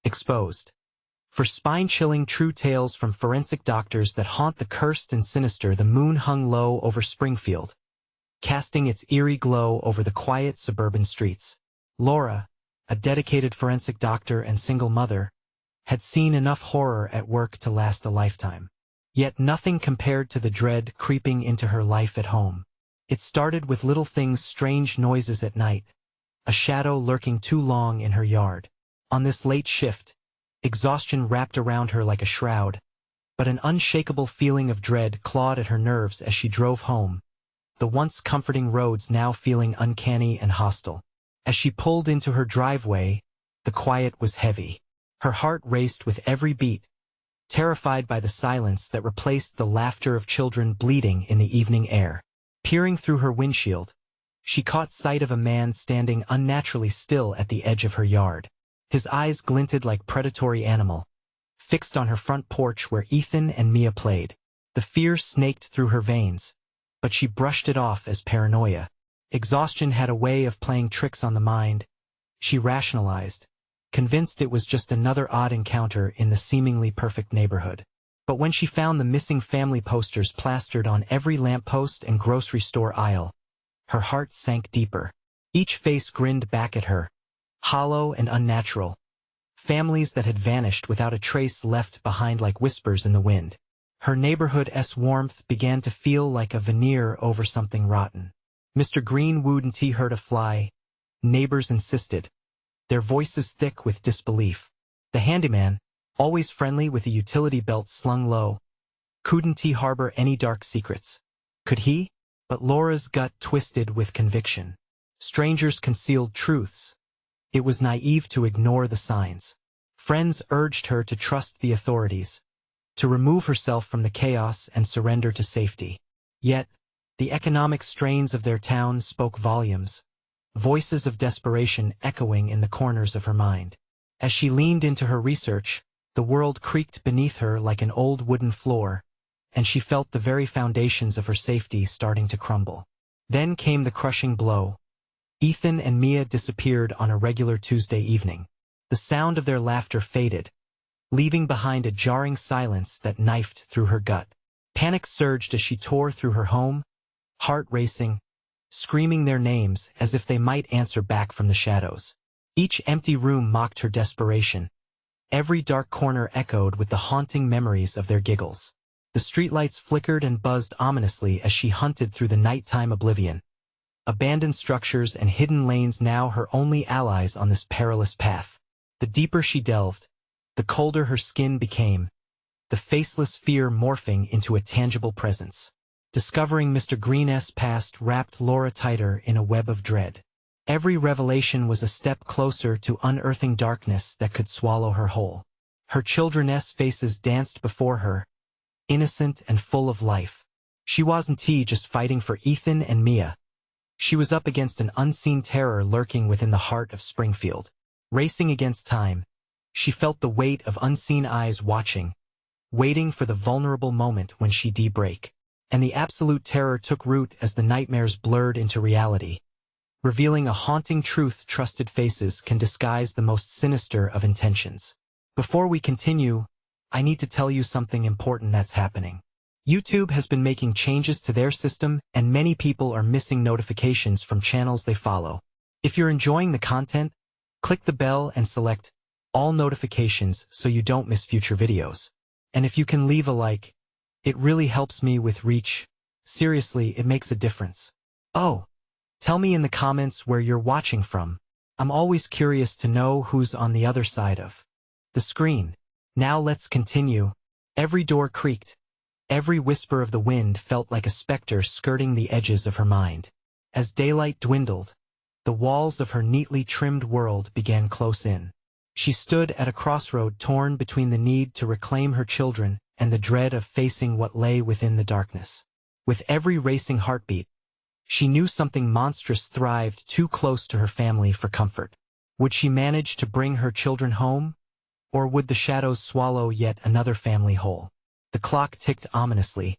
Exposed. For spine-chilling true tales from forensic doctors that haunt the cursed and sinister, the moon hung low over Springfield, casting its eerie glow over the quiet suburban streets. Laura, a dedicated forensic doctor and single mother, had seen enough horror at work to last a lifetime. Yet nothing compared to the dread creeping into her life at home. It started with little things, strange noises at night, a shadow lurking too long in her yard. On this late shift, exhaustion wrapped around her like a shroud, but an unshakable feeling of dread clawed at her nerves as she drove home, the once comforting roads now feeling uncanny and hostile. As she pulled into her driveway, the quiet was heavy. Her heart raced with every beat, terrified by the silence that replaced the laughter of children bleating in the evening air. Peering through her windshield, she caught sight of a man standing unnaturally still at the edge of her yard. His eyes glinted like predatory animal, fixed on her front porch where Ethan and Mia played. The fear snaked through her veins, but she brushed it off as paranoia. Exhaustion had a way of playing tricks on the mind, she rationalized, convinced it was just another odd encounter in the seemingly perfect neighborhood. But when she found the missing family posters plastered on every lamppost and grocery store aisle, her heart sank deeper. Each face grinned back at her, hollow and unnatural. Families that had vanished without a trace left behind like whispers in the wind. Her neighborhood's warmth began to feel like a veneer over something rotten. Mr. Green wouldn't he hurt a fly? Neighbors insisted, their voices thick with disbelief. The handyman, always friendly with a utility belt slung low, couldn't he harbor any dark secrets? Could he? But Laura's gut twisted with conviction. Strangers concealed truths. It was naive to ignore the signs. Friends urged her to trust the authorities, to remove herself from the chaos and surrender to safety. Yet, the economic strains of their town spoke volumes, voices of desperation echoing in the corners of her mind. As she leaned into her research, the world creaked beneath her like an old wooden floor, and she felt the very foundations of her safety starting to crumble. Then came the crushing blow. Ethan and Mia disappeared on a regular Tuesday evening. The sound of their laughter faded, leaving behind a jarring silence that knifed through her gut. Panic surged as she tore through her home, heart racing, screaming their names as if they might answer back from the shadows. Each empty room mocked her desperation. Every dark corner echoed with the haunting memories of their giggles. The streetlights flickered and buzzed ominously as she hunted through the nighttime oblivion. Abandoned structures and hidden lanes now her only allies on this perilous path. The deeper she delved, the colder her skin became, the faceless fear morphing into a tangible presence. Discovering Mr. Green's past wrapped Laura tighter in a web of dread. Every revelation was a step closer to unearthing darkness that could swallow her whole. Her children's faces danced before her, innocent and full of life. She wasn't just fighting for Ethan and Mia. She was up against an unseen terror lurking within the heart of Springfield. Racing against time, she felt the weight of unseen eyes watching, waiting for the vulnerable moment when she'd break. And the absolute terror took root as the nightmares blurred into reality, revealing a haunting truth: trusted faces can disguise the most sinister of intentions. Before we continue, I need to tell you something important that's happening. YouTube has been making changes to their system, and many people are missing notifications from channels they follow. If you're enjoying the content, click the bell and select all notifications so you don't miss future videos. And if you can leave a like, it really helps me with reach. Seriously, it makes a difference. Oh, tell me in the comments where you're watching from. I'm always curious to know who's on the other side of the screen. Now let's continue. Every door creaked. Every whisper of the wind felt like a specter skirting the edges of her mind. As daylight dwindled, the walls of her neatly trimmed world began close in. She stood at a crossroad, torn between the need to reclaim her children and the dread of facing what lay within the darkness. With every racing heartbeat, she knew something monstrous thrived too close to her family for comfort. Would she manage to bring her children home? Or would the shadows swallow yet another family whole? The clock ticked ominously,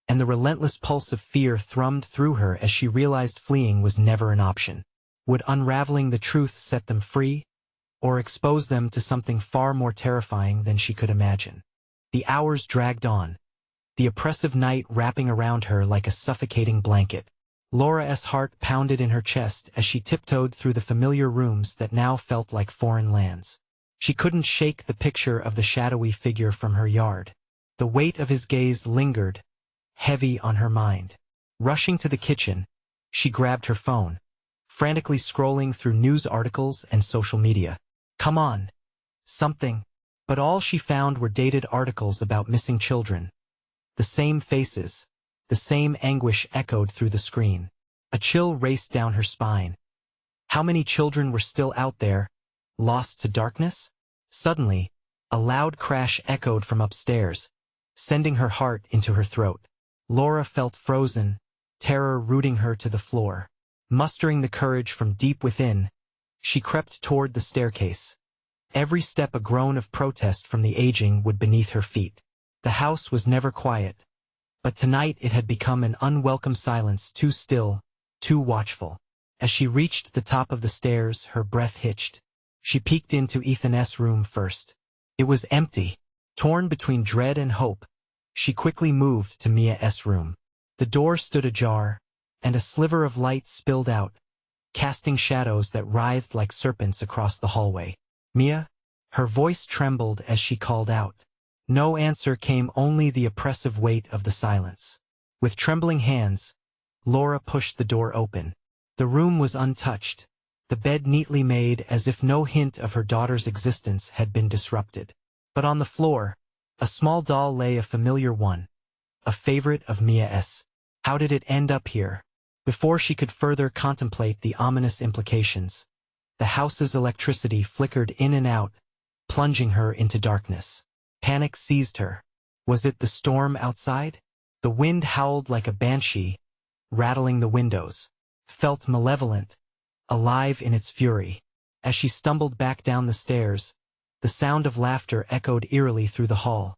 and the relentless pulse of fear thrummed through her as she realized fleeing was never an option. Would unraveling the truth set them free? or expose them to something far more terrifying than she could imagine. The hours dragged on, the oppressive night wrapping around her like a suffocating blanket. Laura's heart pounded in her chest as she tiptoed through the familiar rooms that now felt like foreign lands. She couldn't shake the picture of the shadowy figure from her yard. The weight of his gaze lingered, heavy on her mind. Rushing to the kitchen, she grabbed her phone, frantically scrolling through news articles and social media. Come on. Something. But all she found were dated articles about missing children. The same faces. The same anguish echoed through the screen. A chill raced down her spine. How many children were still out there, lost to darkness? Suddenly, a loud crash echoed from upstairs, sending her heart into her throat. Laura felt frozen, terror rooting her to the floor. Mustering the courage from deep within, she crept toward the staircase. Every step a groan of protest from the aging wood beneath her feet. The house was never quiet, but tonight it had become an unwelcome silence, too still, too watchful. As she reached the top of the stairs, her breath hitched. She peeked into Ethan's room first. It was empty. Torn between dread and hope, she quickly moved to Mia's room. The door stood ajar, and a sliver of light spilled out, casting shadows that writhed like serpents across the hallway. Mia? Her voice trembled as she called out. No answer came, only the oppressive weight of the silence. With trembling hands, Laura pushed the door open. The room was untouched, the bed neatly made as if no hint of her daughter's existence had been disrupted. But on the floor, a small doll lay, a familiar one, a favorite of Mia's. How did it end up here? Before she could further contemplate the ominous implications, the house's electricity flickered in and out, plunging her into darkness. Panic seized her. Was it the storm outside? The wind howled like a banshee, rattling the windows, felt malevolent, alive in its fury. As she stumbled back down the stairs, the sound of laughter echoed eerily through the hall,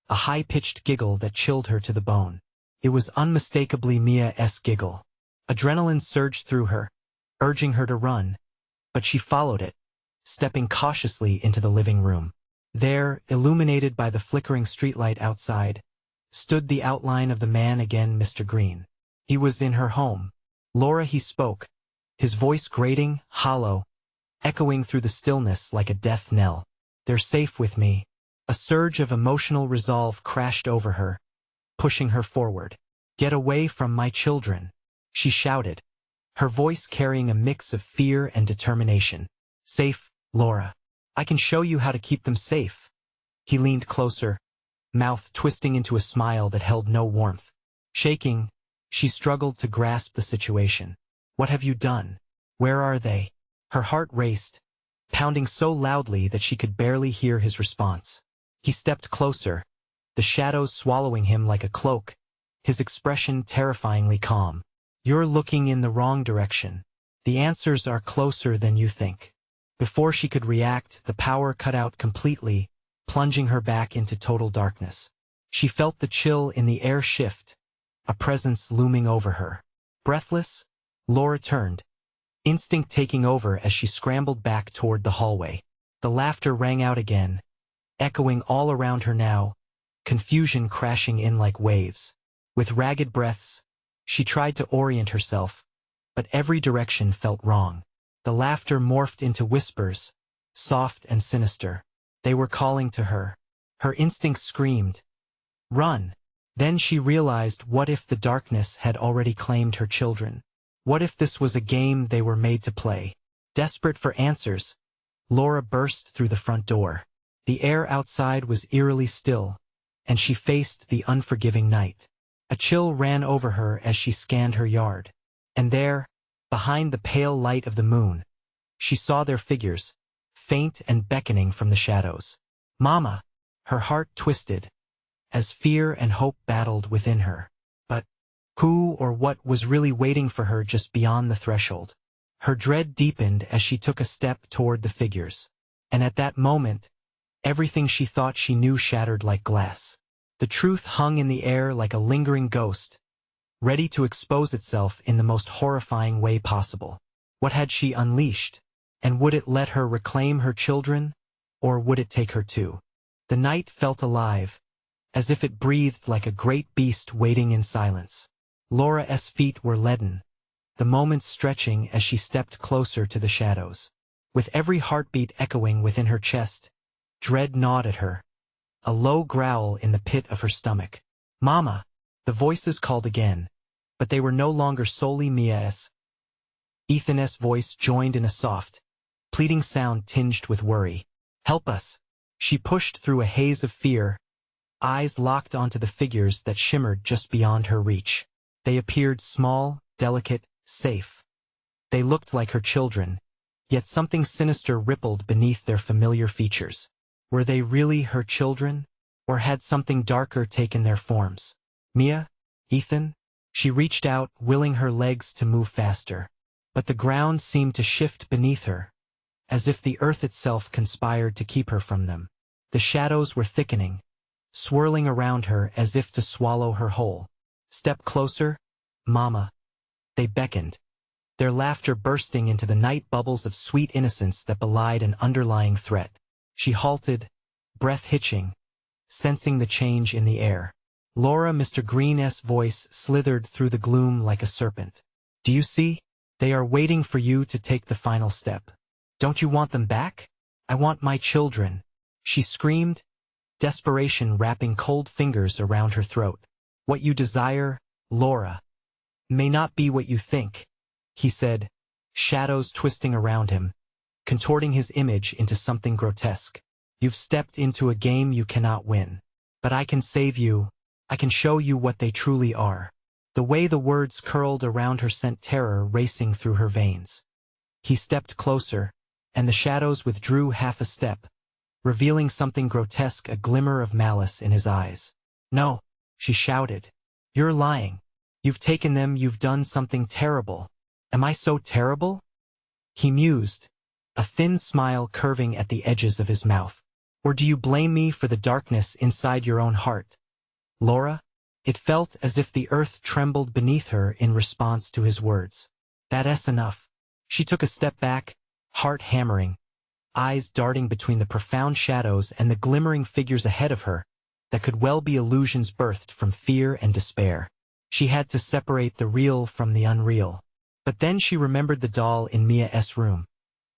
a high-pitched giggle that chilled her to the bone. It was unmistakably Mia's giggle. Adrenaline surged through her, urging her to run, but she followed it, stepping cautiously into the living room. There, illuminated by the flickering streetlight outside, stood the outline of the man again, Mr. Green. He was in her home. Laura, he spoke, his voice grating, hollow, echoing through the stillness like a death knell. They're safe with me. A surge of emotional resolve crashed over her, pushing her forward. Get away from my children, she shouted, her voice carrying a mix of fear and determination. Safe, Laura. I can show you how to keep them safe. He leaned closer, mouth twisting into a smile that held no warmth. Shaking, she struggled to grasp the situation. What have you done? Where are they? Her heart raced, pounding so loudly that she could barely hear his response. He stepped closer, the shadows swallowing him like a cloak, his expression terrifyingly calm. You're looking in the wrong direction. The answers are closer than you think. Before she could react, the power cut out completely, plunging her back into total darkness. She felt the chill in the air shift, a presence looming over her. Breathless, Laura turned, instinct taking over as she scrambled back toward the hallway. The laughter rang out again, echoing all around her now, confusion crashing in like waves. With ragged breaths, she tried to orient herself, but every direction felt wrong. The laughter morphed into whispers, soft and sinister. They were calling to her. Her instincts screamed, "Run!" Then she realized, what if the darkness had already claimed her children? What if this was a game they were made to play? Desperate for answers, Laura burst through the front door. The air outside was eerily still, and she faced the unforgiving night. A chill ran over her as she scanned her yard. And there, behind the pale light of the moon, she saw their figures, faint and beckoning from the shadows. Mama! Her heart twisted, as fear and hope battled within her. But who or what was really waiting for her just beyond the threshold? Her dread deepened as she took a step toward the figures. And at that moment, everything she thought she knew shattered like glass. The truth hung in the air like a lingering ghost, ready to expose itself in the most horrifying way possible. What had she unleashed? And would it let her reclaim her children, or would it take her too? The night felt alive, as if it breathed like a great beast waiting in silence. Laura's feet were leaden, the moments stretching as she stepped closer to the shadows. With every heartbeat echoing within her chest, dread gnawed at her, a low growl in the pit of her stomach. "Mama!" The voices called again, but they were no longer solely Mia's. Ethan's voice joined in a soft, pleading sound tinged with worry. "Help us!" She pushed through a haze of fear, eyes locked onto the figures that shimmered just beyond her reach. They appeared small, delicate, safe. They looked like her children, yet something sinister rippled beneath their familiar features. Were they really her children, or had something darker taken their forms? "Mia? Ethan?" She reached out, willing her legs to move faster. But the ground seemed to shift beneath her, as if the earth itself conspired to keep her from them. The shadows were thickening, swirling around her as if to swallow her whole. "Step closer, Mama." They beckoned, their laughter bursting into the night bubbles of sweet innocence that belied an underlying threat. She halted, breath hitching, sensing the change in the air. Mr. Green's voice slithered through the gloom like a serpent. "Do you see? They are waiting for you to take the final step. Don't you want them back? I want my children," she screamed, desperation wrapping cold fingers around her throat. "What you desire, Laura, may not be what you think," he said, shadows twisting around him, contorting his image into something grotesque. "You've stepped into a game you cannot win. But I can save you. I can show you what they truly are." The way the words curled around her sent terror racing through her veins. He stepped closer, and the shadows withdrew half a step, revealing something grotesque, a glimmer of malice in his eyes. "No," she shouted. "You're lying. You've taken them, you've done something terrible." "Am I so terrible?" he mused, a thin smile curving at the edges of his mouth. "Or do you blame me for the darkness inside your own heart, Laura?" It felt as if the earth trembled beneath her in response to his words. "That's enough." She took a step back, heart hammering, eyes darting between the profound shadows and the glimmering figures ahead of her that could well be illusions birthed from fear and despair. She had to separate the real from the unreal. But then she remembered the doll in Mia's room,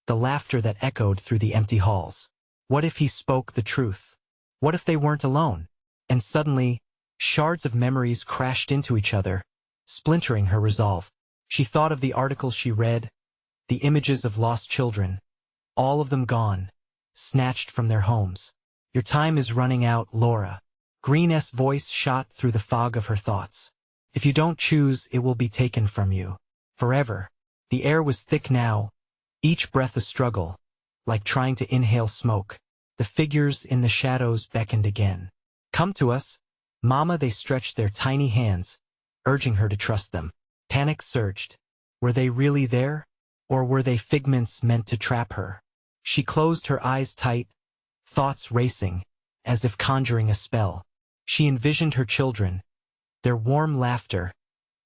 the laughter that echoed through the empty halls. What if he spoke the truth? What if they weren't alone? And suddenly, shards of memories crashed into each other, splintering her resolve. She thought of the articles she read, the images of lost children, all of them gone, snatched from their homes. "Your time is running out, Laura." Green's voice shot through the fog of her thoughts. "If you don't choose, it will be taken from you. Forever." The air was thick now, each breath a struggle, like trying to inhale smoke. The figures in the shadows beckoned again. "Come to us, Mama." They stretched their tiny hands, urging her to trust them. Panic surged. Were they really there? Or were they figments meant to trap her? She closed her eyes tight, thoughts racing, as if conjuring a spell. She envisioned her children, their warm laughter,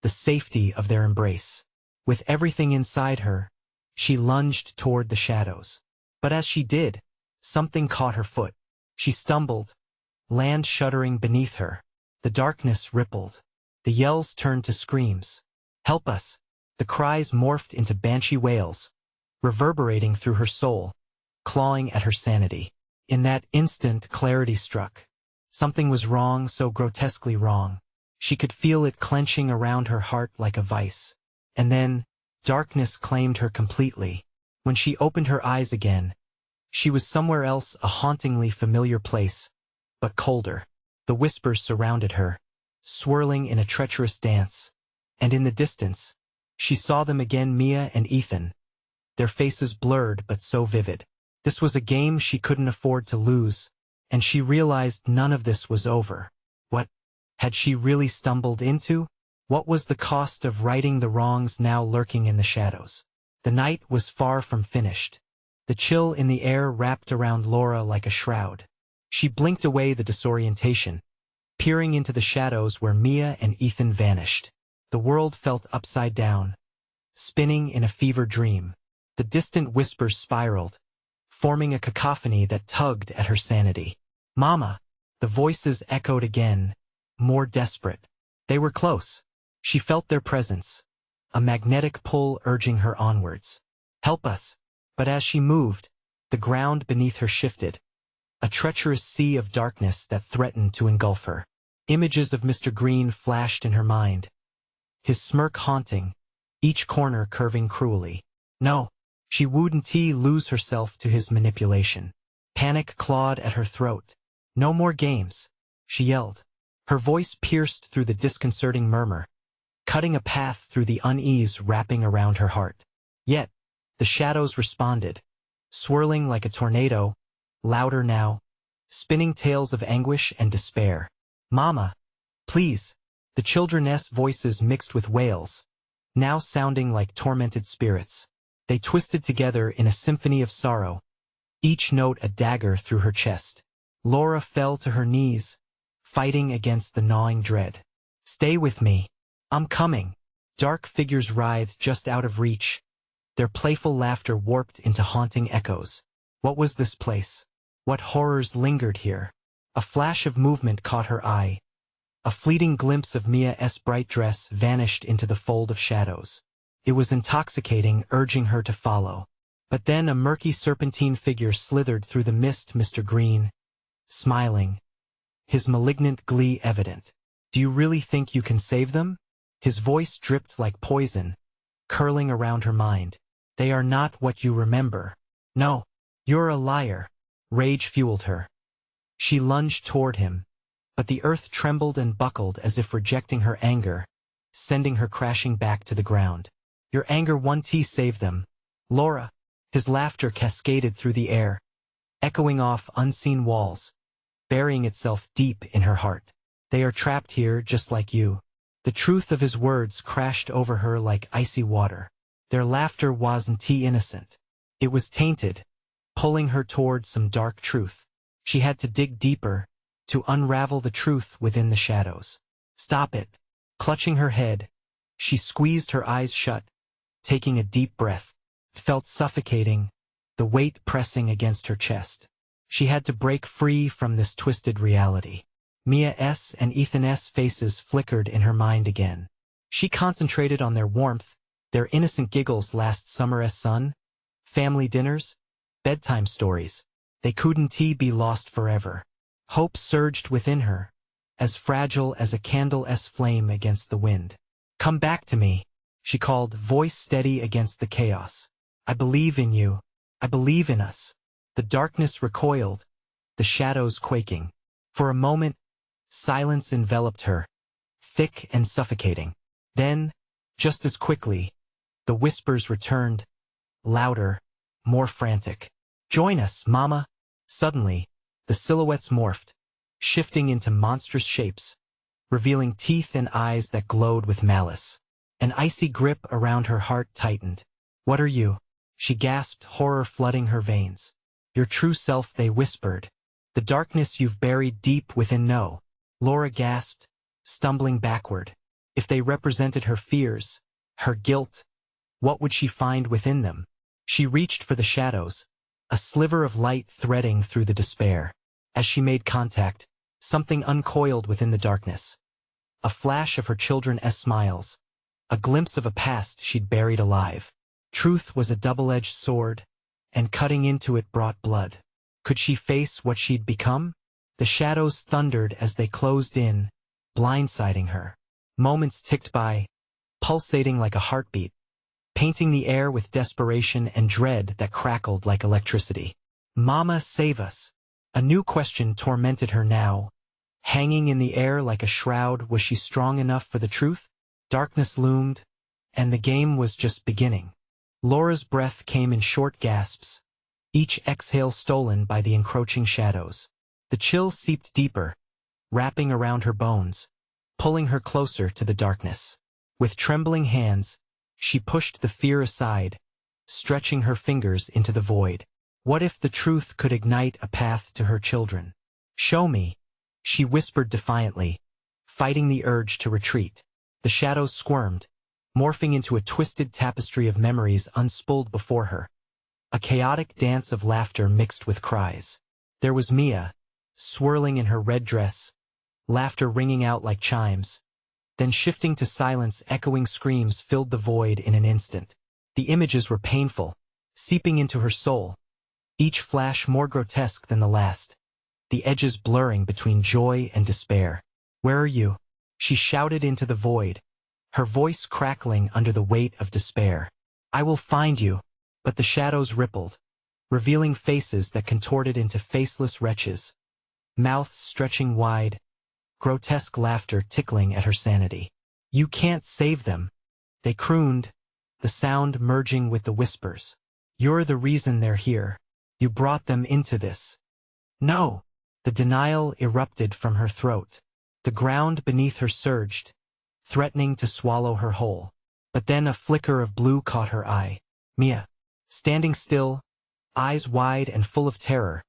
the safety of their embrace. With everything inside her, she lunged toward the shadows. But as she did, something caught her foot. She stumbled, land shuddering beneath her. The darkness rippled. The yells turned to screams. "Help us!" The cries morphed into banshee wails, reverberating through her soul, clawing at her sanity. In that instant, clarity struck. Something was wrong, so grotesquely wrong. She could feel it clenching around her heart like a vice. And then, darkness claimed her completely. When she opened her eyes again, she was somewhere else, a hauntingly familiar place, but colder. The whispers surrounded her, swirling in a treacherous dance. And in the distance, she saw them again, Mia and Ethan, their faces blurred but so vivid. This was a game she couldn't afford to lose, and she realized none of this was over. What had she really stumbled into? What was the cost of righting the wrongs now lurking in the shadows? The night was far from finished. The chill in the air wrapped around Laura like a shroud. She blinked away the disorientation, peering into the shadows where Mia and Ethan vanished. The world felt upside down, spinning in a fever dream. The distant whispers spiraled, forming a cacophony that tugged at her sanity. "Mama!" The voices echoed again, more desperate. They were close. She felt their presence, a magnetic pull urging her onwards. "Help us!" But as she moved, the ground beneath her shifted, a treacherous sea of darkness that threatened to engulf her. Images of Mr. Green flashed in her mind, his smirk haunting, each corner curving cruelly. No, she wouldn't lose herself to his manipulation. Panic clawed at her throat. "No more games," she yelled. Her voice pierced through the disconcerting murmur, cutting a path through the unease wrapping around her heart. Yet, the shadows responded, swirling like a tornado, louder now, spinning tales of anguish and despair. "Mama, please!" The children's voices mixed with wails, now sounding like tormented spirits. They twisted together in a symphony of sorrow, each note a dagger through her chest. Laura fell to her knees, fighting against the gnawing dread. "Stay with me. I'm coming." Dark figures writhed just out of reach, their playful laughter warped into haunting echoes. What was this place? What horrors lingered here? A flash of movement caught her eye. A fleeting glimpse of Mia's bright dress vanished into the fold of shadows. It was intoxicating, urging her to follow. But then a murky serpentine figure slithered through the mist. Mr. Green, smiling, his malignant glee evident. "Do you really think you can save them?" His voice dripped like poison, curling around her mind. "They are not what you remember." "No, you're a liar." Rage fueled her. She lunged toward him, but the earth trembled and buckled as if rejecting her anger, sending her crashing back to the ground. "Your anger won't save them, Laura." His laughter cascaded through the air, echoing off unseen walls, burying itself deep in her heart. "They are trapped here just like you." The truth of his words crashed over her like icy water. Their laughter wasn't innocent. It was tainted, pulling her toward some dark truth. She had to dig deeper, to unravel the truth within the shadows. "Stop it." Clutching her head, she squeezed her eyes shut, taking a deep breath. It felt suffocating, the weight pressing against her chest. She had to break free from this twisted reality. Mia's and Ethan's faces flickered in her mind again. She concentrated on their warmth, their innocent giggles last summer's sun, family dinners, bedtime stories. They couldn't be lost forever. Hope surged within her, as fragile as a candle's flame against the wind. "Come back to me," she called, voice steady against the chaos. "I believe in you. I believe in us." The darkness recoiled, the shadows quaking. For a moment, silence enveloped her, thick and suffocating. Then, just as quickly, the whispers returned, louder, more frantic. "Join us, Mama." Suddenly, the silhouettes morphed, shifting into monstrous shapes, revealing teeth and eyes that glowed with malice. An icy grip around her heart tightened. "What are you?" she gasped, horror flooding her veins. "Your true self," they whispered. "The darkness you've buried deep within." "No," Laura gasped, stumbling backward. If they represented her fears, her guilt, what would she find within them? She reached for the shadows, a sliver of light threading through the despair. As she made contact, something uncoiled within the darkness. A flash of her children's smiles, a glimpse of a past she'd buried alive. Truth was a double-edged sword, and cutting into it brought blood. Could she face what she'd become? The shadows thundered as they closed in, blindsiding her. Moments ticked by, pulsating like a heartbeat, painting the air with desperation and dread that crackled like electricity. "Mama, save us." A new question tormented her now. Hanging in the air like a shroud, was she strong enough for the truth? Darkness loomed, and the game was just beginning. Laura's breath came in short gasps, each exhale stolen by the encroaching shadows. The chill seeped deeper, wrapping around her bones, pulling her closer to the darkness. With trembling hands, she pushed the fear aside, stretching her fingers into the void. What if the truth could ignite a path to her children? "Show me," she whispered defiantly, fighting the urge to retreat. The shadows squirmed, morphing into a twisted tapestry of memories unspooled before her. A chaotic dance of laughter mixed with cries. There was Mia, swirling in her red dress, laughter ringing out like chimes. Then shifting to silence, echoing screams filled the void in an instant. The images were painful, seeping into her soul, each flash more grotesque than the last, the edges blurring between joy and despair. "Where are you?" she shouted into the void, her voice crackling under the weight of despair. "I will find you." But the shadows rippled, revealing faces that contorted into faceless wretches, mouths stretching wide, grotesque laughter tickling at her sanity. "You can't save them," they crooned, the sound merging with the whispers. "You're the reason they're here. You brought them into this." "No!" The denial erupted from her throat. The ground beneath her surged, threatening to swallow her whole. But then a flicker of blue caught her eye. Mia, standing still, eyes wide and full of terror,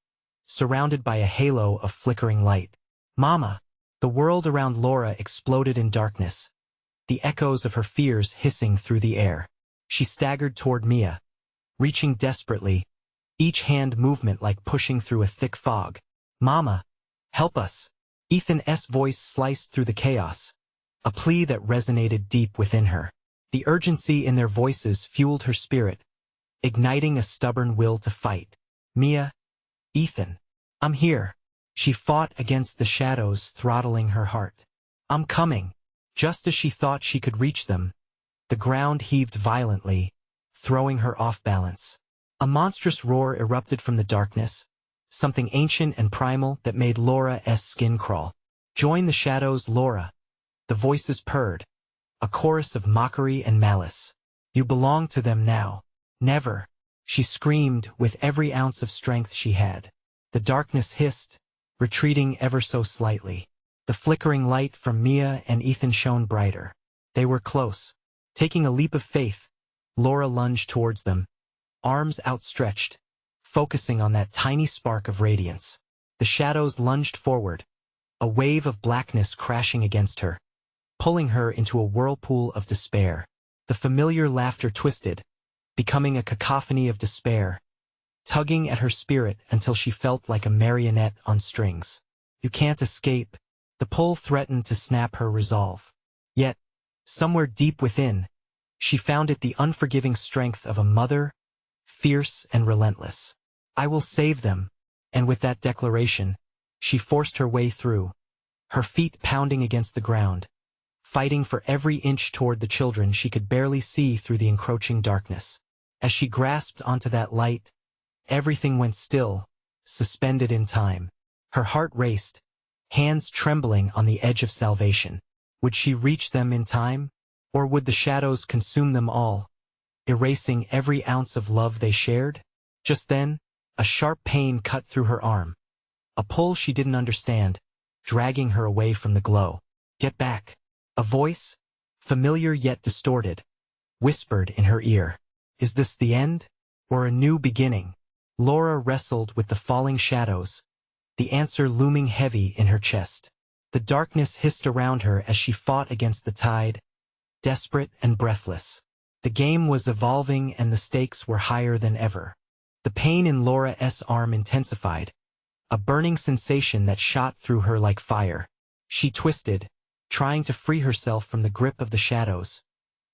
surrounded by a halo of flickering light. "Mama!" The world around Laura exploded in darkness, the echoes of her fears hissing through the air. She staggered toward Mia, reaching desperately, each hand movement like pushing through a thick fog. "Mama, help us!" Ethan's voice sliced through the chaos, a plea that resonated deep within her. The urgency in their voices fueled her spirit, igniting a stubborn will to fight. "Mia, Ethan, I'm here." She fought against the shadows throttling her heart. "I'm coming." Just as she thought she could reach them, the ground heaved violently, throwing her off balance. A monstrous roar erupted from the darkness, something ancient and primal that made Laura's skin crawl. "Join the shadows, Laura." The voices purred, a chorus of mockery and malice. "You belong to them now." "Never," she screamed with every ounce of strength she had. The darkness hissed, retreating ever so slightly. The flickering light from Mia and Ethan shone brighter. They were close. Taking a leap of faith, Laura lunged towards them, arms outstretched, focusing on that tiny spark of radiance. The shadows lunged forward, a wave of blackness crashing against her, pulling her into a whirlpool of despair. The familiar laughter twisted, becoming a cacophony of despair, tugging at her spirit until she felt like a marionette on strings. "You can't escape." The pull threatened to snap her resolve. Yet, somewhere deep within, she found it the unforgiving strength of a mother, fierce and relentless. "I will save them." And with that declaration, she forced her way through, her feet pounding against the ground, fighting for every inch toward the children she could barely see through the encroaching darkness. As she grasped onto that light, everything went still, suspended in time. Her heart raced, hands trembling on the edge of salvation. Would she reach them in time? Or would the shadows consume them all, erasing every ounce of love they shared? Just then, a sharp pain cut through her arm. A pull she didn't understand, dragging her away from the glow. "Get back." A voice, familiar yet distorted, whispered in her ear. Is this the end? Or a new beginning? Laura wrestled with the falling shadows, the answer looming heavy in her chest. The darkness hissed around her as she fought against the tide, desperate and breathless. The game was evolving and the stakes were higher than ever. The pain in Laura's arm intensified, a burning sensation that shot through her like fire. She twisted, trying to free herself from the grip of the shadows,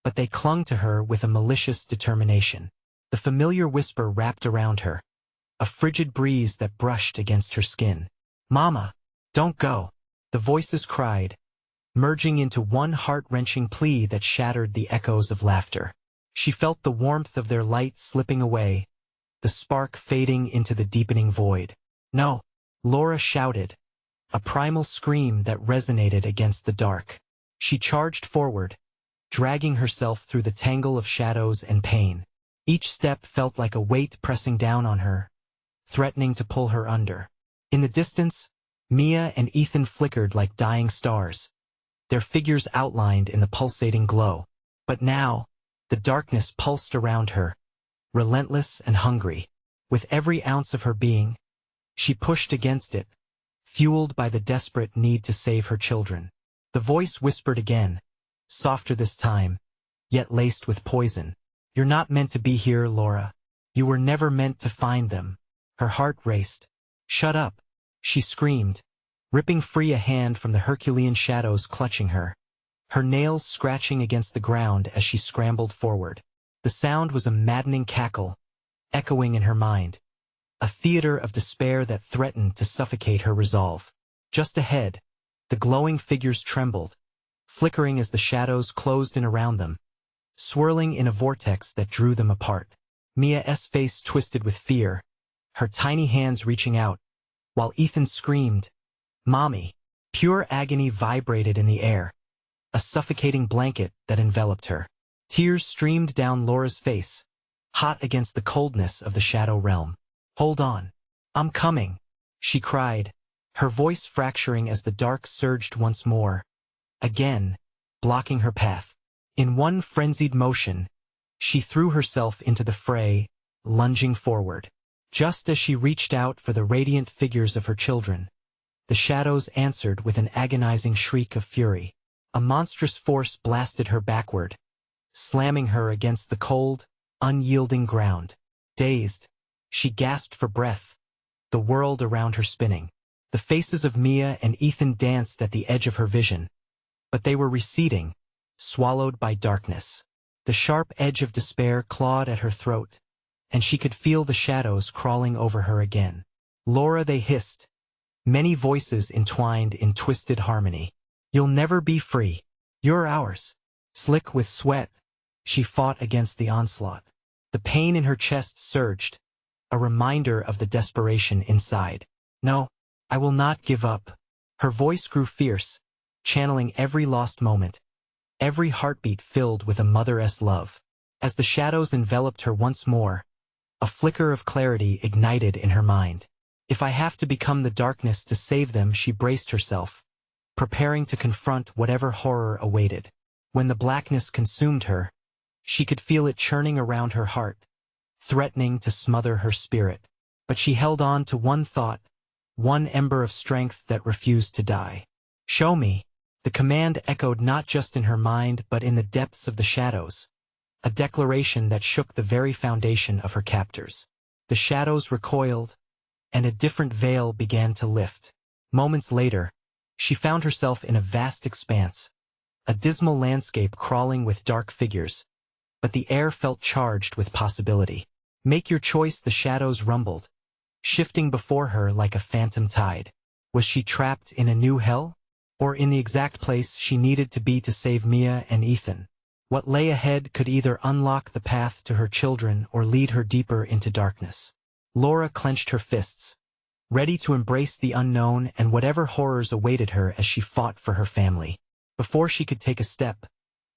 but they clung to her with a malicious determination. The familiar whisper wrapped around her, a frigid breeze that brushed against her skin. "Mama, don't go." The voices cried, merging into one heart-wrenching plea that shattered the echoes of laughter. She felt the warmth of their light slipping away, the spark fading into the deepening void. "No!" Laura shouted, a primal scream that resonated against the dark. She charged forward, dragging herself through the tangle of shadows and pain. Each step felt like a weight pressing down on her, threatening to pull her under. In the distance, Mia and Ethan flickered like dying stars, their figures outlined in the pulsating glow. But now, the darkness pulsed around her, relentless and hungry. With every ounce of her being, she pushed against it, fueled by the desperate need to save her children. The voice whispered again, softer this time, yet laced with poison. You're not meant to be here, Laura. You were never meant to find them. Her heart raced. Shut up, she screamed, ripping free a hand from the Herculean shadows clutching her, her nails scratching against the ground as she scrambled forward. The sound was a maddening cackle, echoing in her mind, a theater of despair that threatened to suffocate her resolve. Just ahead, the glowing figures trembled, flickering as the shadows closed in around them, swirling in a vortex that drew them apart. Mia's face twisted with fear, her tiny hands reaching out, while Ethan screamed, "Mommy!" Pure agony vibrated in the air, a suffocating blanket that enveloped her. Tears streamed down Laura's face, hot against the coldness of the shadow realm. "Hold on. I'm coming," she cried, her voice fracturing as the dark surged once more, again, blocking her path. In one frenzied motion, she threw herself into the fray, lunging forward. Just as she reached out for the radiant figures of her children, the shadows answered with an agonizing shriek of fury. A monstrous force blasted her backward, slamming her against the cold, unyielding ground. Dazed, she gasped for breath, the world around her spinning. The faces of Mia and Ethan danced at the edge of her vision, but they were receding, swallowed by darkness. The sharp edge of despair clawed at her throat, and she could feel the shadows crawling over her again. "Laura," they hissed, many voices entwined in twisted harmony. "You'll never be free. You're ours." Slick with sweat, she fought against the onslaught. The pain in her chest surged, a reminder of the desperation inside. "No, I will not give up." Her voice grew fierce, channeling every lost moment, every heartbeat filled with a mother's love. As the shadows enveloped her once more, a flicker of clarity ignited in her mind. If I have to become the darkness to save them, she braced herself, preparing to confront whatever horror awaited. When the blackness consumed her, she could feel it churning around her heart, threatening to smother her spirit. But she held on to one thought, one ember of strength that refused to die. "Show me." The command echoed not just in her mind but in the depths of the shadows, a declaration that shook the very foundation of her captors. The shadows recoiled, and a different veil began to lift. Moments later, she found herself in a vast expanse, a dismal landscape crawling with dark figures, but the air felt charged with possibility. "Make your choice," the shadows rumbled, shifting before her like a phantom tide. Was she trapped in a new hell, or in the exact place she needed to be to save Mia and Ethan? What lay ahead could either unlock the path to her children or lead her deeper into darkness. Laura clenched her fists, ready to embrace the unknown and whatever horrors awaited her as she fought for her family. Before she could take a step,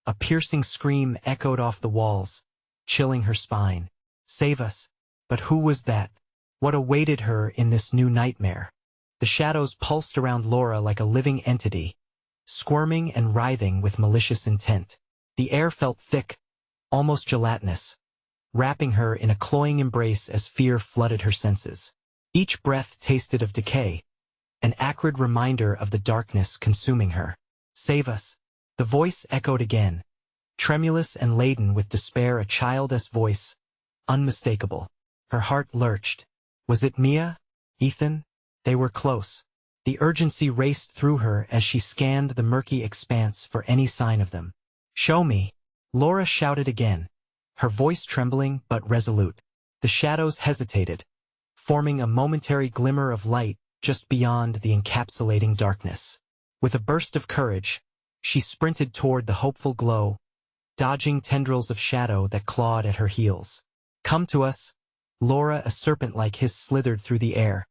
a piercing scream echoed off the walls, chilling her spine. "Save us!" But who was that? What awaited her in this new nightmare? The shadows pulsed around Laura like a living entity, squirming and writhing with malicious intent. The air felt thick, almost gelatinous, wrapping her in a cloying embrace as fear flooded her senses. Each breath tasted of decay, an acrid reminder of the darkness consuming her. "Save us!" The voice echoed again, tremulous and laden with despair, a child's voice, unmistakable. Her heart lurched. Was it Mia? Ethan? They were close. The urgency raced through her as she scanned the murky expanse for any sign of them. "Show me!" Laura shouted again, her voice trembling but resolute. The shadows hesitated, forming a momentary glimmer of light just beyond the encapsulating darkness. With a burst of courage, she sprinted toward the hopeful glow, dodging tendrils of shadow that clawed at her heels. "Come to us!" Laura, a serpent-like hiss slithered through the air,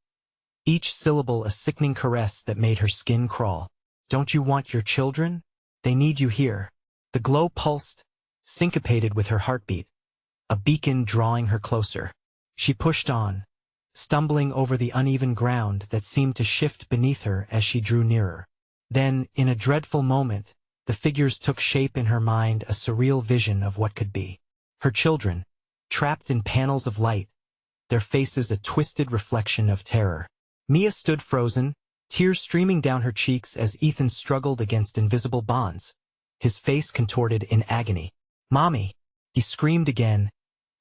each syllable a sickening caress that made her skin crawl. "Don't you want your children? They need you here." The glow pulsed, syncopated with her heartbeat, a beacon drawing her closer. She pushed on, stumbling over the uneven ground that seemed to shift beneath her as she drew nearer. Then, in a dreadful moment, the figures took shape in her mind, a surreal vision of what could be. Her children, trapped in panels of light, their faces a twisted reflection of terror. Mia stood frozen, tears streaming down her cheeks as Ethan struggled against invisible bonds, his face contorted in agony. "Mommy!" He screamed again,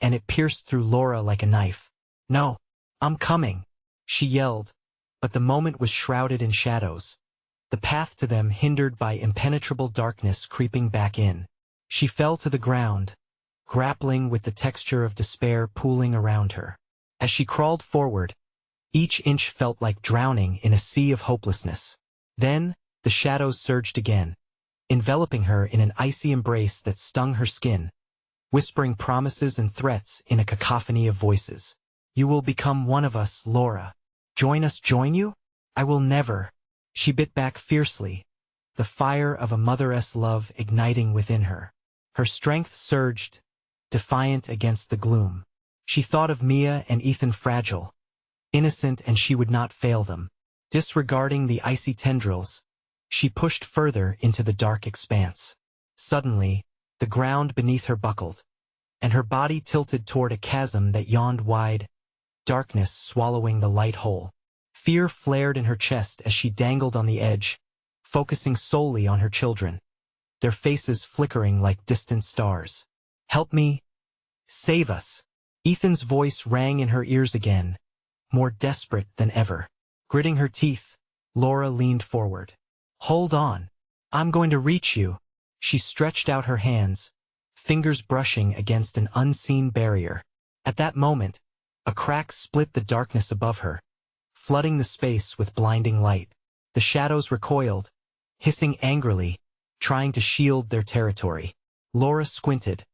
and it pierced through Laura like a knife. "No, I'm coming," she yelled, but the moment was shrouded in shadows, the path to them hindered by impenetrable darkness creeping back in. She fell to the ground, grappling with the texture of despair pooling around her. As she crawled forward, each inch felt like drowning in a sea of hopelessness. Then, the shadows surged again, enveloping her in an icy embrace that stung her skin, whispering promises and threats in a cacophony of voices. "You will become one of us, Laura. Join you? I will never." She bit back fiercely, the fire of a mother's love igniting within her. Her strength surged, defiant against the gloom. She thought of Mia and Ethan fragile, innocent, and she would not fail them. Disregarding the icy tendrils, she pushed further into the dark expanse. Suddenly, the ground beneath her buckled, and her body tilted toward a chasm that yawned wide, darkness swallowing the light whole. Fear flared in her chest as she dangled on the edge, focusing solely on her children, their faces flickering like distant stars. "Help me! Save us!" Ethan's voice rang in her ears again, more desperate than ever. Gritting her teeth, Laura leaned forward. "Hold on. I'm going to reach you." She stretched out her hands, fingers brushing against an unseen barrier. At that moment, a crack split the darkness above her, flooding the space with blinding light. The shadows recoiled, hissing angrily, trying to shield their territory. Laura squinted,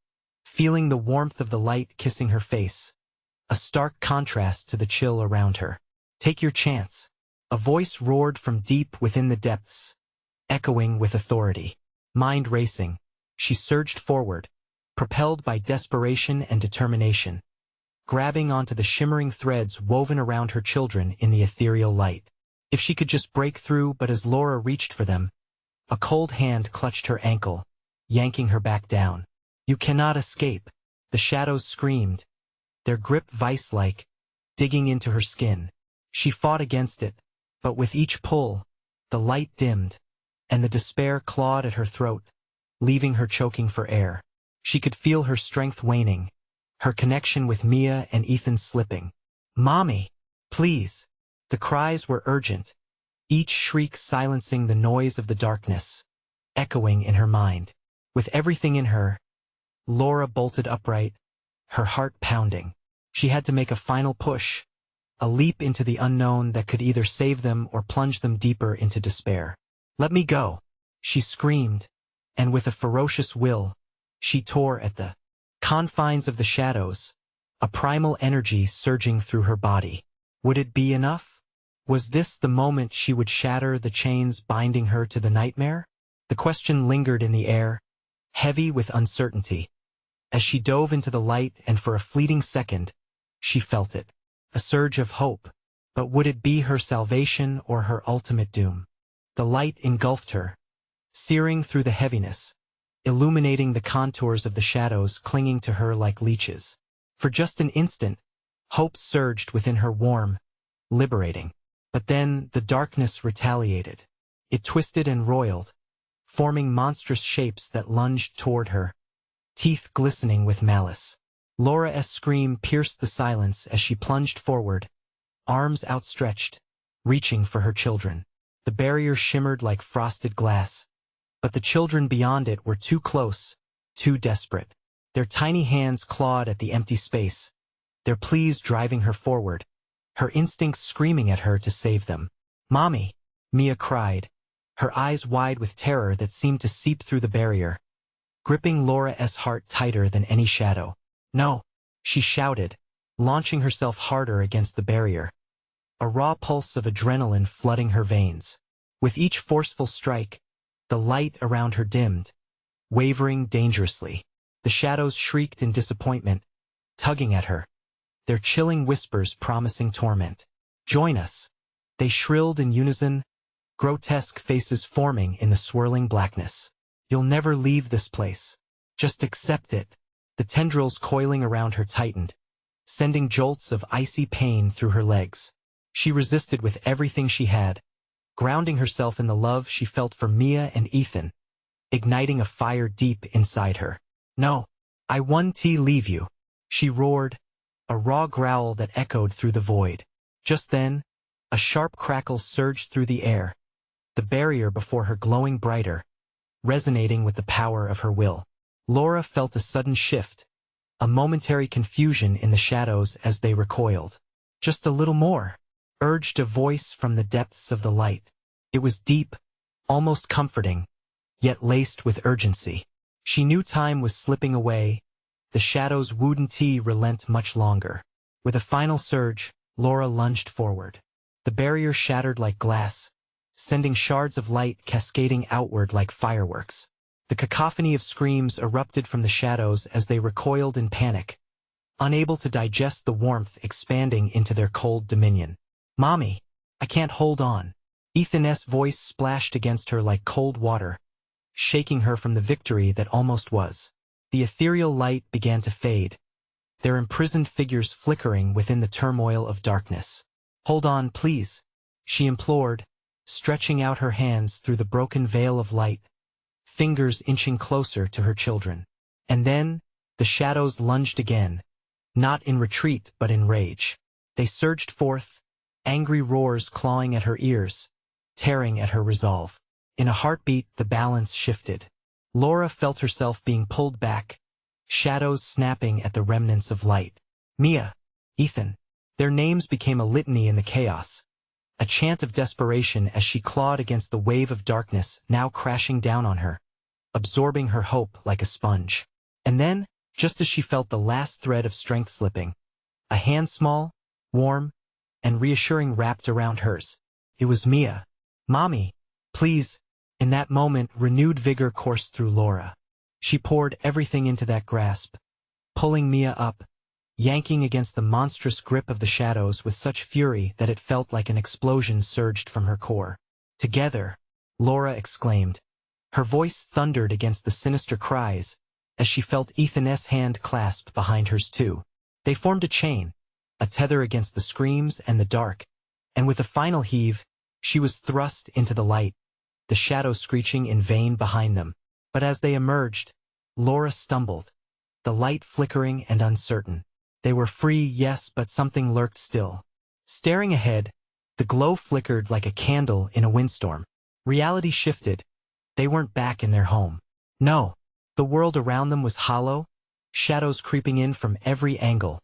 feeling the warmth of the light kissing her face, a stark contrast to the chill around her. "Take your chance." A voice roared from deep within the depths, echoing with authority. Mind racing, she surged forward, propelled by desperation and determination, grabbing onto the shimmering threads woven around her children in the ethereal light. If she could just break through, but as Laura reached for them, a cold hand clutched her ankle, yanking her back down. "You cannot escape," the shadows screamed, their grip vice-like, digging into her skin. She fought against it, but with each pull, the light dimmed, and the despair clawed at her throat, leaving her choking for air. She could feel her strength waning, her connection with Mia and Ethan slipping. "Mommy, please!" The cries were urgent, each shriek silencing the noise of the darkness, echoing in her mind. With everything in her, Laura bolted upright, her heart pounding. She had to make a final push, a leap into the unknown that could either save them or plunge them deeper into despair. "Let me go!" she screamed, and with a ferocious will, she tore at the confines of the shadows, a primal energy surging through her body. Would it be enough? Was this the moment she would shatter the chains binding her to the nightmare? The question lingered in the air, heavy with uncertainty. As she dove into the light, and for a fleeting second, she felt it. A surge of hope. But would it be her salvation or her ultimate doom? The light engulfed her, searing through the heaviness, illuminating the contours of the shadows clinging to her like leeches. For just an instant, hope surged within her, warm, liberating. But then the darkness retaliated. It twisted and roiled, forming monstrous shapes that lunged toward her, teeth glistening with malice. Laura's scream pierced the silence as she plunged forward, arms outstretched, reaching for her children. The barrier shimmered like frosted glass, but the children beyond it were too close, too desperate. Their tiny hands clawed at the empty space, their pleas driving her forward, her instincts screaming at her to save them. "Mommy!" Mia cried, her eyes wide with terror that seemed to seep through the barrier, gripping Laura's heart tighter than any shadow. "No!" she shouted, launching herself harder against the barrier, a raw pulse of adrenaline flooding her veins. With each forceful strike, the light around her dimmed, wavering dangerously. The shadows shrieked in disappointment, tugging at her, their chilling whispers promising torment. "Join us!" they shrilled in unison, grotesque faces forming in the swirling blackness. "You'll never leave this place. Just accept it." The tendrils coiling around her tightened, sending jolts of icy pain through her legs. She resisted with everything she had, grounding herself in the love she felt for Mia and Ethan, igniting a fire deep inside her. No, I won't leave you, she roared, a raw growl that echoed through the void. Just then, a sharp crackle surged through the air, the barrier before her glowing brighter, resonating with the power of her will. Laura felt a sudden shift, a momentary confusion in the shadows as they recoiled. Just a little more, urged a voice from the depths of the light. It was deep, almost comforting, yet laced with urgency. She knew time was slipping away, the shadows wouldn't relent much longer. With a final surge, Laura lunged forward. The barrier shattered like glass, sending shards of light cascading outward like fireworks. The cacophony of screams erupted from the shadows as they recoiled in panic, unable to digest the warmth expanding into their cold dominion. "Mommy, I can't hold on." Ethan's voice splashed against her like cold water, shaking her from the victory that almost was. The ethereal light began to fade, their imprisoned figures flickering within the turmoil of darkness. "Hold on, please," she implored, stretching out her hands through the broken veil of light, fingers inching closer to her children. And then, the shadows lunged again, not in retreat but in rage. They surged forth, angry roars clawing at her ears, tearing at her resolve. In a heartbeat, the balance shifted. Laura felt herself being pulled back, shadows snapping at the remnants of light. Mia, Ethan. Their names became a litany in the chaos, a chant of desperation as she clawed against the wave of darkness now crashing down on her, absorbing her hope like a sponge. And then, just as she felt the last thread of strength slipping, a hand small, warm, and reassuring wrapped around hers. It was Mia. "Mommy, please." In that moment, renewed vigor coursed through Laura. She poured everything into that grasp, pulling Mia up, yanking against the monstrous grip of the shadows with such fury that it felt like an explosion surged from her core. "Together," Laura exclaimed. Her voice thundered against the sinister cries as she felt Ethan's hand clasped behind hers too. They formed a chain, a tether against the screams and the dark, and with a final heave, she was thrust into the light, the shadows screeching in vain behind them. But as they emerged, Laura stumbled, the light flickering and uncertain. They were free, yes, but something lurked still. Staring ahead, the glow flickered like a candle in a windstorm. Reality shifted. They weren't back in their home. No, the world around them was hollow, shadows creeping in from every angle,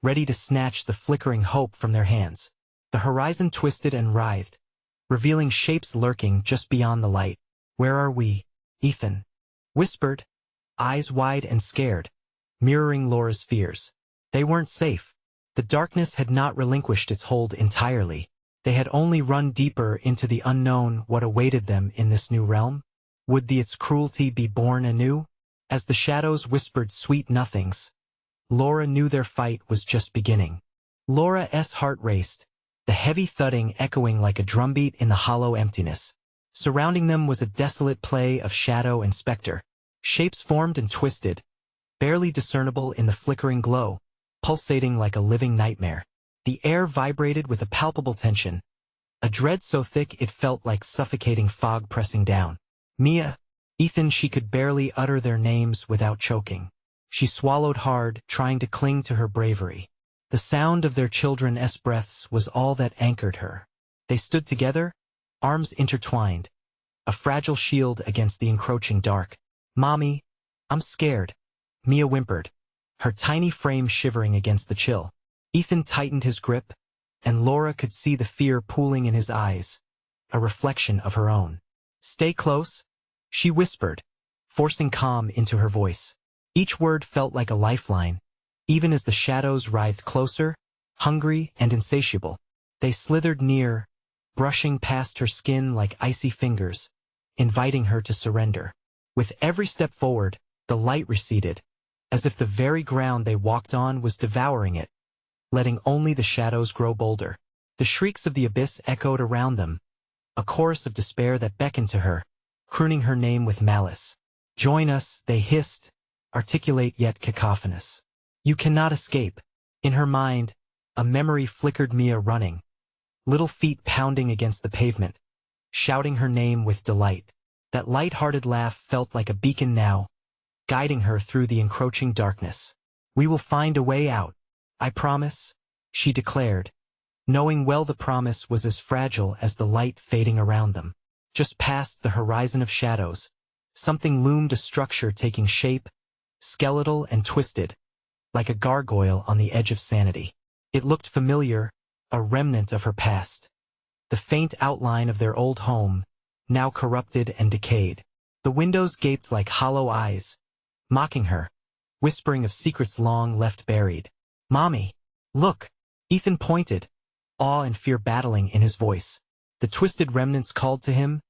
ready to snatch the flickering hope from their hands. The horizon twisted and writhed, revealing shapes lurking just beyond the light. "Where are we?" Ethan whispered, eyes wide and scared, mirroring Laura's fears. They weren't safe. The darkness had not relinquished its hold entirely. They had only run deeper into the unknown. What awaited them in this new realm? Would its cruelty be born anew? As the shadows whispered sweet nothings, Laura knew their fight was just beginning. Laura's heart raced, the heavy thudding echoing like a drumbeat in the hollow emptiness. Surrounding them was a desolate play of shadow and specter. Shapes formed and twisted, barely discernible in the flickering glow, pulsating like a living nightmare. The air vibrated with a palpable tension, a dread so thick it felt like suffocating fog pressing down. Mia, Ethan, she could barely utter their names without choking. She swallowed hard, trying to cling to her bravery. The sound of their children's breaths was all that anchored her. They stood together, arms intertwined, a fragile shield against the encroaching dark. "Mommy, I'm scared," Mia whimpered, her tiny frame shivering against the chill. Ethan tightened his grip, and Laura could see the fear pooling in his eyes, a reflection of her own. "Stay close," she whispered, forcing calm into her voice. Each word felt like a lifeline, even as the shadows writhed closer, hungry and insatiable. They slithered near, brushing past her skin like icy fingers, inviting her to surrender. With every step forward, the light receded, as if the very ground they walked on was devouring it, letting only the shadows grow bolder. The shrieks of the abyss echoed around them, a chorus of despair that beckoned to her, crooning her name with malice. "Join us," they hissed, articulate yet cacophonous. "You cannot escape." In her mind, a memory flickered. Mia running, little feet pounding against the pavement, shouting her name with delight. That light-hearted laugh felt like a beacon now, guiding her through the encroaching darkness. "We will find a way out, I promise," she declared, knowing well the promise was as fragile as the light fading around them. Just past the horizon of shadows, something loomed, a structure taking shape, skeletal and twisted, like a gargoyle on the edge of sanity. It looked familiar, a remnant of her past. The faint outline of their old home, now corrupted and decayed. The windows gaped like hollow eyes, mocking her, whispering of secrets long left buried. "Mommy, look!" Ethan pointed, awe and fear battling in his voice. The twisted remnants called to him,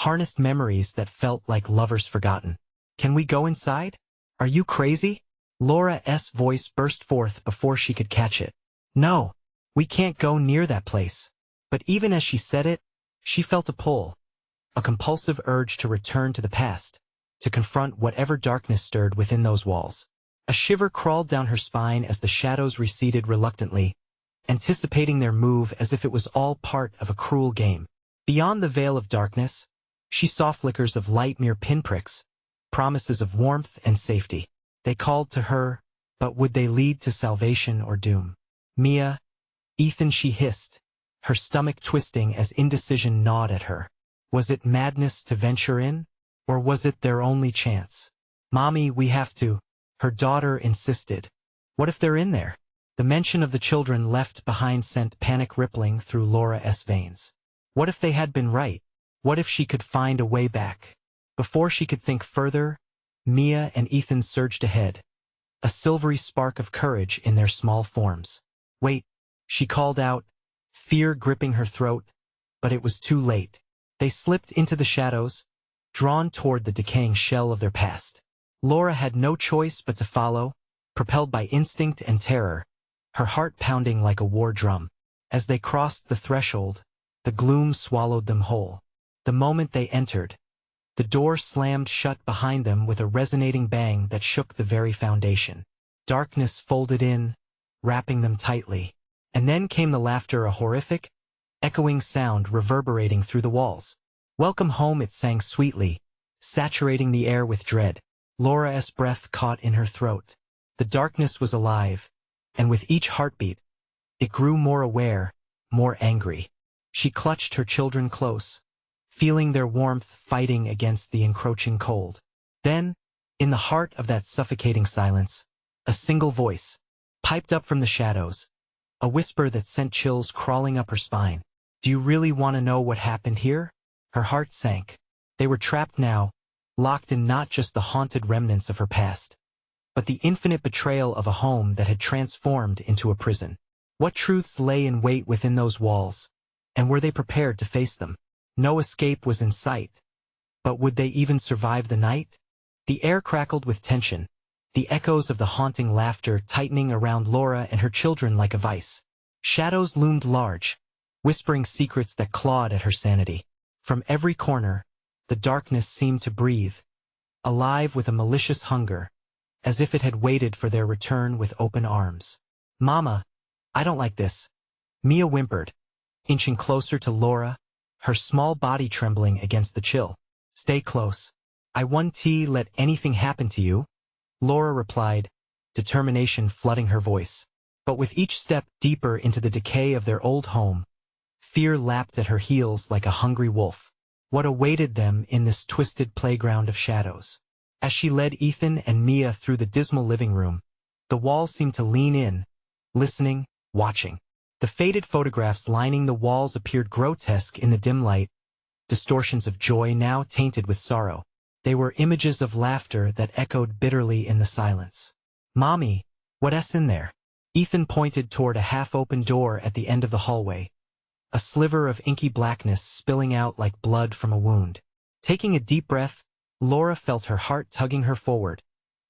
harnessed memories that felt like lovers forgotten. "Can we go inside? Are you crazy?" Laura's voice burst forth before she could catch it. "No, we can't go near that place." But even as she said it, she felt a pull, a compulsive urge to return to the past, to confront whatever darkness stirred within those walls. A shiver crawled down her spine as the shadows receded reluctantly, anticipating their move as if it was all part of a cruel game. Beyond the veil of darkness, she saw flickers of light, mere pinpricks, promises of warmth and safety. They called to her, but would they lead to salvation or doom? "Mia, Ethan," she hissed, her stomach twisting as indecision gnawed at her. Was it madness to venture in, or was it their only chance? "Mommy, we have to," her daughter insisted. "What if they're in there?" The mention of the children left behind sent panic rippling through Laura's veins. What if they had been right? What if she could find a way back? Before she could think further, Mia and Ethan surged ahead, a silvery spark of courage in their small forms. "Wait," she called out, fear gripping her throat, but it was too late. They slipped into the shadows, drawn toward the decaying shell of their past. Laura had no choice but to follow, propelled by instinct and terror, her heart pounding like a war drum. As they crossed the threshold, the gloom swallowed them whole. The moment they entered, the door slammed shut behind them with a resonating bang that shook the very foundation. Darkness folded in, wrapping them tightly. And then came the laughter, a horrific, echoing sound reverberating through the walls. "Welcome home," it sang sweetly, saturating the air with dread. Laura's breath caught in her throat. The darkness was alive, and with each heartbeat, it grew more aware, more angry. She clutched her children close, feeling their warmth fighting against the encroaching cold. Then, in the heart of that suffocating silence, a single voice piped up from the shadows, a whisper that sent chills crawling up her spine. "Do you really want to know what happened here?" Her heart sank. They were trapped now, locked in not just the haunted remnants of her past, but the infinite betrayal of a home that had transformed into a prison. What truths lay in wait within those walls, and were they prepared to face them? No escape was in sight, but would they even survive the night? The air crackled with tension, the echoes of the haunting laughter tightening around Laura and her children like a vice. Shadows loomed large, whispering secrets that clawed at her sanity. From every corner, the darkness seemed to breathe, alive with a malicious hunger, as if it had waited for their return with open arms. "Mama, I don't like this," Mia whimpered, inching closer to Laura, her small body trembling against the chill. "Stay close. I won't let anything happen to you," Laura replied, determination flooding her voice. But with each step deeper into the decay of their old home, fear lapped at her heels like a hungry wolf. What awaited them in this twisted playground of shadows? As she led Ethan and Mia through the dismal living room, the walls seemed to lean in, listening, watching. The faded photographs lining the walls appeared grotesque in the dim light, distortions of joy now tainted with sorrow. They were images of laughter that echoed bitterly in the silence. "Mommy, what's in there?" Ethan pointed toward a half-open door at the end of the hallway, a sliver of inky blackness spilling out like blood from a wound. Taking a deep breath, Laura felt her heart tugging her forward,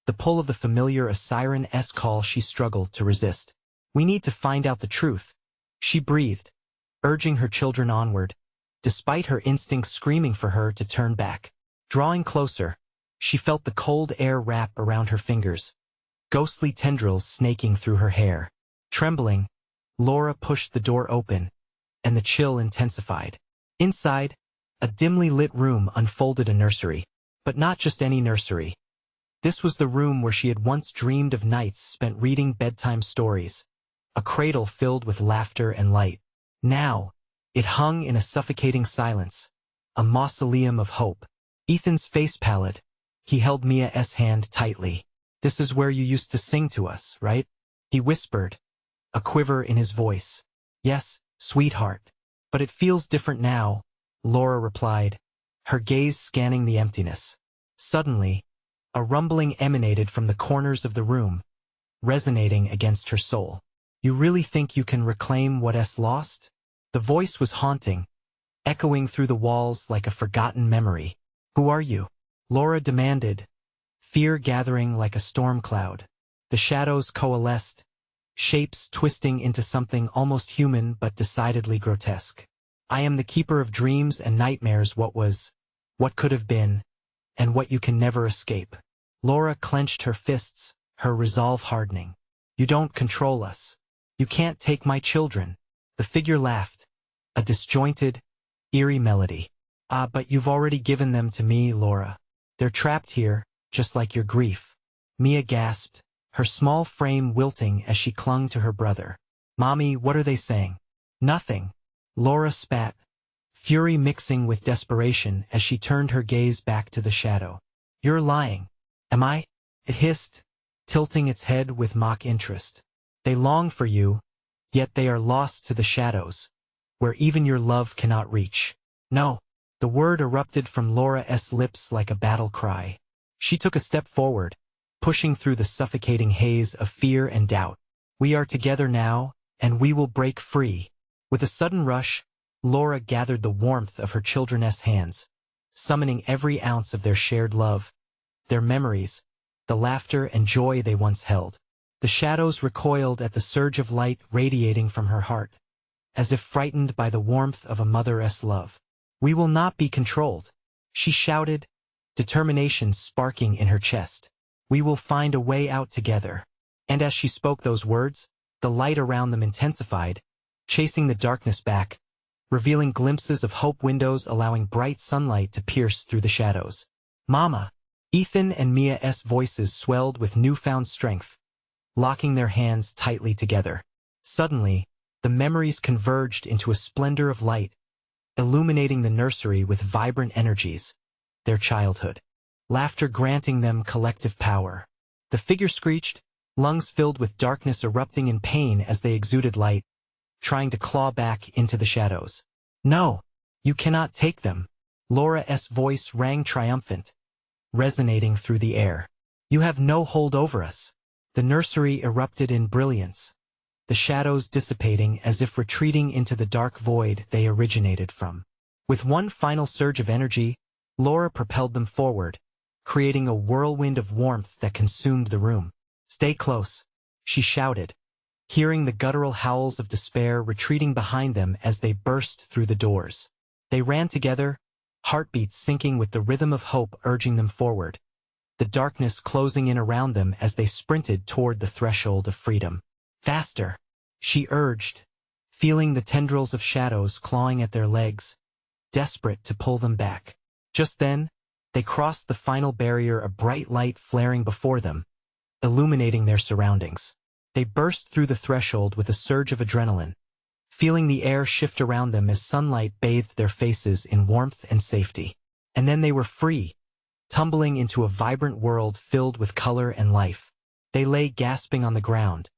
the pull of the familiar, a siren-esque call she struggled to resist. "We need to find out the truth," she breathed, urging her children onward, despite her instincts screaming for her to turn back. Drawing closer, she felt the cold air wrap around her fingers, ghostly tendrils snaking through her hair. Trembling, Laura pushed the door open, and the chill intensified. Inside, a dimly lit room unfolded, a nursery. But not just any nursery. This was the room where she had once dreamed of nights spent reading bedtime stories, a cradle filled with laughter and light. Now, it hung in a suffocating silence, a mausoleum of hope. Ethan's face pallid. He held Mia's hand tightly. "This is where you used to sing to us, right?" he whispered, a quiver in his voice. "Yes, sweetheart. But it feels different now," Laura replied, her gaze scanning the emptiness. Suddenly, a rumbling emanated from the corners of the room, resonating against her soul. "You really think you can reclaim what's lost?" The voice was haunting, echoing through the walls like a forgotten memory. "Who are you?" Laura demanded, fear gathering like a storm cloud. The shadows coalesced, shapes twisting into something almost human but decidedly grotesque. "I am the keeper of dreams and nightmares, what could have been, and what you can never escape." Laura clenched her fists, her resolve hardening. "You don't control us. You can't take my children." The figure laughed, a disjointed, eerie melody. "Ah, but you've already given them to me, Laura. They're trapped here, just like your grief." Mia gasped, her small frame wilting as she clung to her brother. "Mommy, what are they saying?" "Nothing." Laura spat, fury mixing with desperation as she turned her gaze back to the shadow. "You're lying." "Am I?" it hissed, tilting its head with mock interest. "They long for you, yet they are lost to the shadows, where even your love cannot reach." "No." The word erupted from Laura's lips like a battle cry. She took a step forward, pushing through the suffocating haze of fear and doubt. "We are together now, and we will break free." With a sudden rush, Laura gathered the warmth of her children's hands, summoning every ounce of their shared love, their memories, the laughter and joy they once held. The shadows recoiled at the surge of light radiating from her heart, as if frightened by the warmth of a mother's love. "We will not be controlled," she shouted, determination sparking in her chest. "We will find a way out together." And as she spoke those words, the light around them intensified, chasing the darkness back, revealing glimpses of hope windows allowing bright sunlight to pierce through the shadows. "Mama!" Ethan and Mia's voices swelled with newfound strength, locking their hands tightly together. Suddenly, the memories converged into a splendor of light, illuminating the nursery with vibrant energies, their childhood. Laughter granting them collective power. The figure screeched, lungs filled with darkness erupting in pain as they exuded light, trying to claw back into the shadows. "No, you cannot take them." Laura's voice rang triumphant, resonating through the air. "You have no hold over us." The nursery erupted in brilliance, the shadows dissipating as if retreating into the dark void they originated from. With one final surge of energy, Laura propelled them forward, creating a whirlwind of warmth that consumed the room. "Stay close," she shouted, hearing the guttural howls of despair retreating behind them as they burst through the doors. They ran together, heartbeats syncing with the rhythm of hope urging them forward, the darkness closing in around them as they sprinted toward the threshold of freedom. "Faster," she urged, feeling the tendrils of shadows clawing at their legs, desperate to pull them back. Just then, they crossed the final barrier, a bright light flaring before them, illuminating their surroundings. They burst through the threshold with a surge of adrenaline, feeling the air shift around them as sunlight bathed their faces in warmth and safety. And then they were free, tumbling into a vibrant world filled with color and life. They lay gasping on the ground,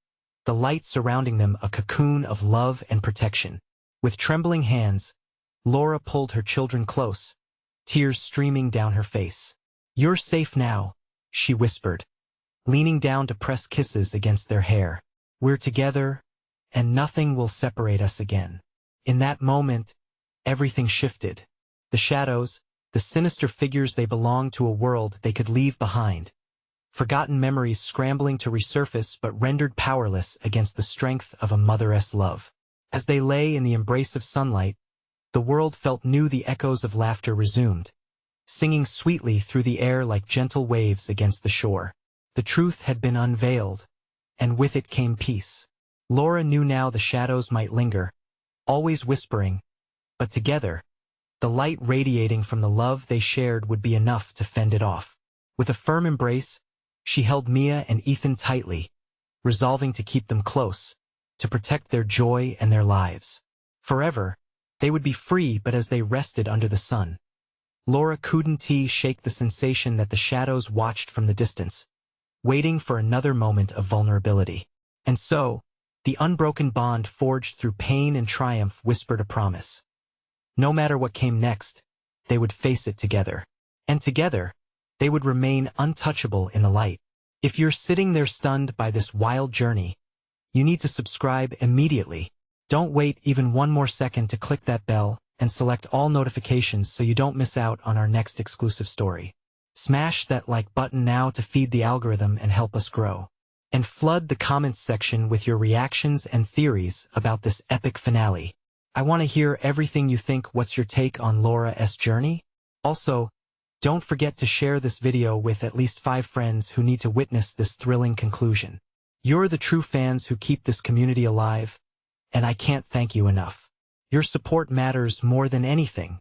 the light surrounding them a cocoon of love and protection. With trembling hands, Laura pulled her children close, tears streaming down her face. "You're safe now," she whispered, leaning down to press kisses against their hair. "We're together, and nothing will separate us again." In that moment, everything shifted. The shadows, the sinister figures, they belonged to a world they could leave behind. Forgotten memories scrambling to resurface but rendered powerless against the strength of a mother's love. As they lay in the embrace of sunlight, the world felt new. The echoes of laughter resumed, singing sweetly through the air like gentle waves against the shore. The truth had been unveiled, and with it came peace. Laura knew now the shadows might linger, always whispering, but together, the light radiating from the love they shared would be enough to fend it off. With a firm embrace, She held Mia and Ethan tightly, resolving to keep them close, to protect their joy and their lives. Forever, they would be free, but as they rested under the sun, Laura couldn't shake the sensation that the shadows watched from the distance, waiting for another moment of vulnerability. And so, the unbroken bond forged through pain and triumph whispered a promise. No matter what came next, they would face it together. And together, they would remain untouchable in the light. If you're sitting there stunned by this wild journey, you need to subscribe immediately. Don't wait even one more second to click that bell and select all notifications so you don't miss out on our next exclusive story. Smash that like button now to feed the algorithm and help us grow. And flood the comments section with your reactions and theories about this epic finale. I want to hear everything you think. What's your take on Laura's journey? Also, don't forget to share this video with at least 5 friends who need to witness this thrilling conclusion. You're the true fans who keep this community alive, and I can't thank you enough. Your support matters more than anything.